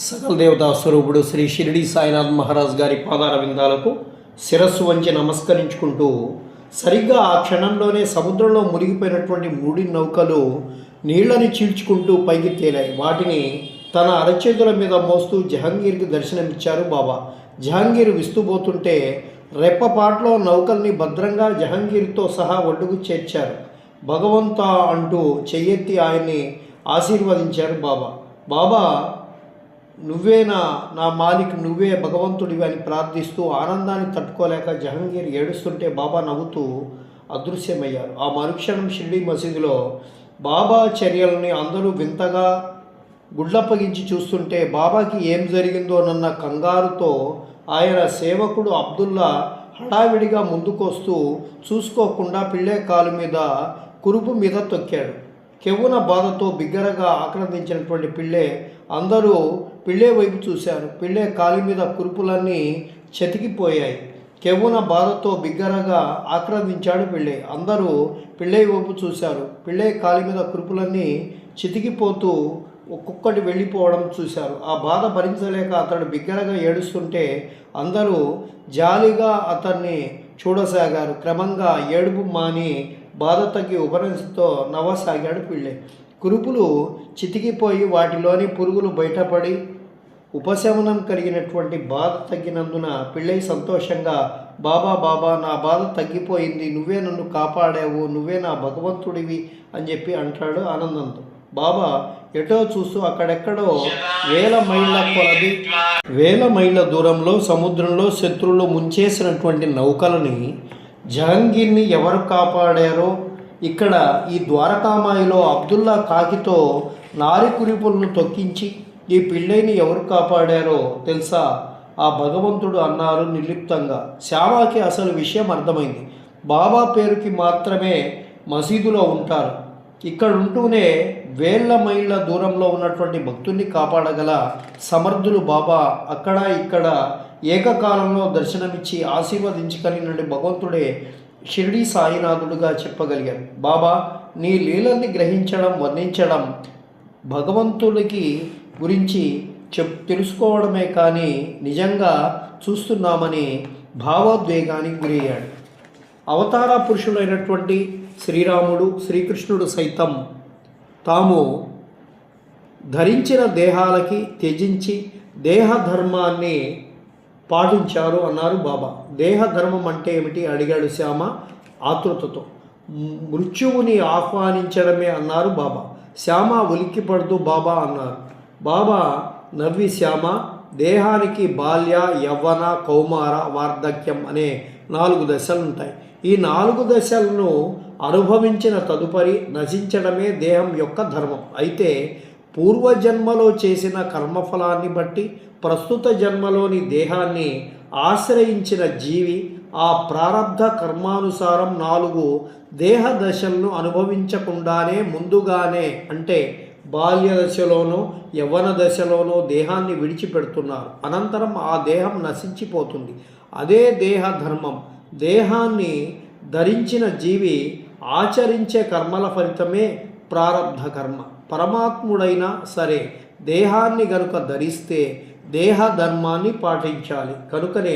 సకల దేవతా స్వరూపుడు శ్రీ షిరిడి సాయినాథ్ మహారాజ్ గారి పాదార విందాలకు శిరస్సు వంచి నమస్కరించుకుంటూ సరిగ్గా ఆ క్షణంలోనే సముద్రంలో మునిగిపోయినటువంటి 3 నౌకలు నీళ్లని చీల్చుకుంటూ పైకి తేలాయి. వాటిని తన అరచేతుల మీద మోస్తూ జహంగీర్కి దర్శనమిచ్చారు బాబా. జహంగీర్ విస్తుపోతుంటే రెప్పపాట్లో నౌకల్ని భద్రంగా జహంగీర్తో సహా ఒడ్డుకు చేర్చారు. భగవంతా అంటూ చెయ్యెత్తి ఆయన్ని ఆశీర్వదించారు బాబా. బాబా నువ్వేనా నా మాలిక్, నువ్వే భగవంతుడివి అని ప్రార్థిస్తూ ఆనందాన్ని తట్టుకోలేక జహంగీర్ ఏడుస్తుంటే బాబా నవ్వుతూ అదృశ్యమయ్యారు. ఆ మరుక్షణం షిరిడి మసీదులో బాబా చర్యలని అందరూ వింతగా గుడ్లప్పగించి చూస్తుంటే బాబాకి ఏం జరిగిందోనన్న కంగారుతో ఆయన సేవకుడు అబ్దుల్లా హడావిడిగా ముందుకొస్తూ చూసుకోకుండా పిల్లే కాలు మీద కురుపు మీద తొక్కాడు. కెవ్వున బాధతో బిగ్గరగా ఆక్రందించినటువంటి పిల్లే అందరూ పిల్లే వైపు చూశారు. పిల్లే కాలి మీద కురుపులన్నీ చెతికిపోయాయి. కెవ్వున బాధతో బిగ్గరగా ఆక్రందించాడు పిల్లే. అందరూ పిల్లే వైపు చూశారు. పిల్లే కాలి మీద కురుపులన్నీ చితికిపోతూ ఒక్కొక్కటి వెళ్ళిపోవడం చూశారు. ఆ బాధ భరించలేక అతడు బిగ్గరగా ఏడుస్తుంటే అందరూ జాలిగా అతన్ని చూడసాగారు. క్రమంగా ఏడుపు మాని బాధ తగ్గి ఉపనసితో నవ్వసాగాడు పిల్లే. కురుపులు చితికిపోయి వాటిలోని పురుగులు బయటపడి ఉపశమనం కలిగినటువంటి బాధ తగ్గినందున పిల్లై సంతోషంగా బాబా బాబా నా బాధ తగ్గిపోయింది, నువ్వే నన్ను కాపాడావు, నువ్వే నా భగవంతుడివి అని చెప్పి అంటాడు ఆనందంతో. బాబా ఎటో చూస్తూ అక్కడెక్కడో వేల మైళ్ళ దూరంలో సముద్రంలో శత్రువులు ముంచేసినటువంటి నౌకలని జహంగీర్ని ఎవరు కాపాడారో, ఇక్కడ ఈ ద్వారకామాయిలో అబ్దుల్లా కాకితో నారి కురిపులను తొక్కించి ఈ పిల్లైని ఎవరు కాపాడారో తెలుసా ఆ భగవంతుడు అన్నారు నిర్లిప్తంగా. శ్యామకి అసలు విషయం అర్థమైంది. బాబా పేరుకి మాత్రమే మసీదులో ఉంటారు. ఇక్కడ ఉంటూనే వేల మైళ్ళ దూరంలో ఉన్నటువంటి భక్తుల్ని కాపాడగల సమర్థులు బాబా అక్కడ ఇక్కడ ఏకకాలంలో దర్శనమిచ్చి ఆశీర్వదించగలిగినటువంటి భగవంతుడే షిరిడి సాయినాథుడుగా చెప్పగలిగారు. బాబా నీ లీలల్ని గ్రహించడం, వర్ణించడం భగవంతుడికి గురించి తెలుసుకోవడమే కానీ నిజంగా చూస్తున్నామని భావోద్వేగానికి గురయ్యాడు. అవతార పురుషులైనటువంటి శ్రీరాముడు, శ్రీకృష్ణుడు సైతం తాము ధరించిన దేహాలకి త్యజించి దేహధర్మాన్ని పాటించారు అన్నారు బాబా. దేహధర్మం అంటే ఏమిటి అడిగాడు శ్యామ ఆతృతతో. మృత్యువుని ఆహ్వానించడమే అన్నారు బాబా. శ్యామ ఉలిక్కిపడుతూ బాబా అన్నారు. బాబా నవ్వి శ్యామ, దేహానికి బాల్య, యవ్వన, కౌమార, వార్ధక్యం అనే 4 దశలు ఉంటాయి. ఈ 4 దశలను అనుభవించిన తదుపరి నశించడమే దేహం యొక్క ధర్మం. అయితే పూర్వజన్మలో చేసిన కర్మఫలాన్ని బట్టి ప్రస్తుత జన్మలోని దేహాన్ని ఆశ్రయించిన జీవి ఆ ప్రారబ్ధ కర్మానుసారం 4 దేహ దశలను అనుభవించకుండానే ముందుగానే అంటే బాల్య దశలోనో యవ్వన దశలోనో దేహాన్ని విడిచిపెడుతున్నారు. అనంతరం ఆ దేహం నశించిపోతుంది. అదే దేహ ధర్మం. దేహాన్ని ధరించిన జీవి ఆచరించే కర్మల ఫలితమే ప్రారబ్ధ కర్మ. పరమాత్ముడైనా సరే దేహాన్ని గనుక ధరిస్తే దేహ ధర్మాన్ని పాటించాలి. కనుకనే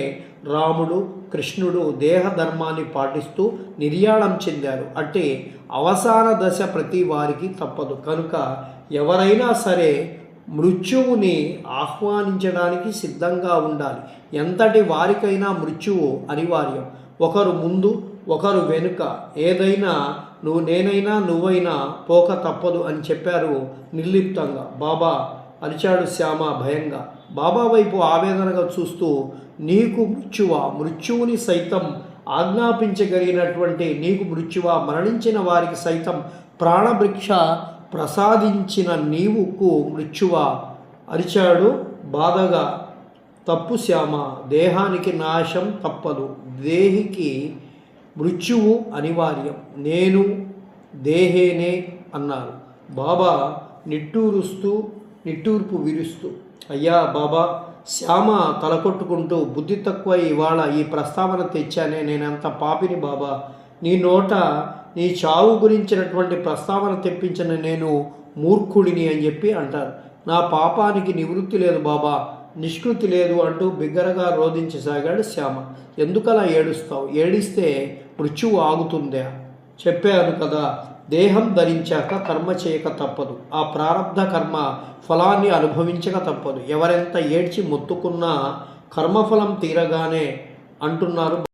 రాముడు, కృష్ణుడు దేహ ధర్మాన్ని పాటిస్తూ నిర్యాణం చెందారు. అంటే అవసాన దశ ప్రతి వారికి తప్పదు. కనుక ఎవరైనా సరే మృత్యువుని ఆహ్వానించడానికి సిద్ధంగా ఉండాలి. ఎంతటి వారికైనా మృత్యువు అనివార్యం. ఒకరు ముందు, ఒకరు వెనుక, ఏదైనా నేనైనా నువ్వైనా పోక తప్పదు అని చెప్పారు నిర్లిప్తంగా. బాబా అరిచాడు శ్యామ భయంగా. బాబా వైపు ఆవేదనగా చూస్తూ నీకు మృత్యువా, మృత్యువుని సైతం ఆజ్ఞాపించగలిగినటువంటి నీకు మృత్యువా, మరణించిన వారికి సైతం ప్రాణభిక్ష ప్రసాదించిన నీవుకు మృత్యువా అరిచాడు బాధగా. తప్పు శ్యామ, దేహానికి నాశం తప్పదు, దేహికి మృత్యువు అనివార్యం, నేను దేహేనే అన్నారు బాబా నిట్టూర్పు విరుస్తూ. అయ్యా బాబా, శ్యామ తలకొట్టుకుంటూ బుద్ధి తక్కువ ఇవాళ ఈ ప్రస్తావన తెచ్చానే, నేనంత పాపిని బాబా, నీ నోట నీ చావు గురించినటువంటి ప్రస్తావన తెప్పించిన నేను మూర్ఖుడిని అని చెప్పి అంటారు. నా పాపానికి నివృత్తి లేదు బాబా, నిష్కృతి లేదు అంటూ బిగ్గరగా రోధించసాగాడు శ్యామ. ఎందుకలా ఏడుస్తావు? ఏడిస్తే మృత్యువు ఆగుతుందా? చెప్పాను కదా, దేహం ధరించాక కర్మ చేయక తప్పదు. ఆ ప్రారబ్ధ కర్మ ఫలాన్ని అనుభవించక తప్పదు. ఎవరెంత ఏడ్చి మొత్తుకున్నా కర్మఫలం తీరగానే అంటున్నారు.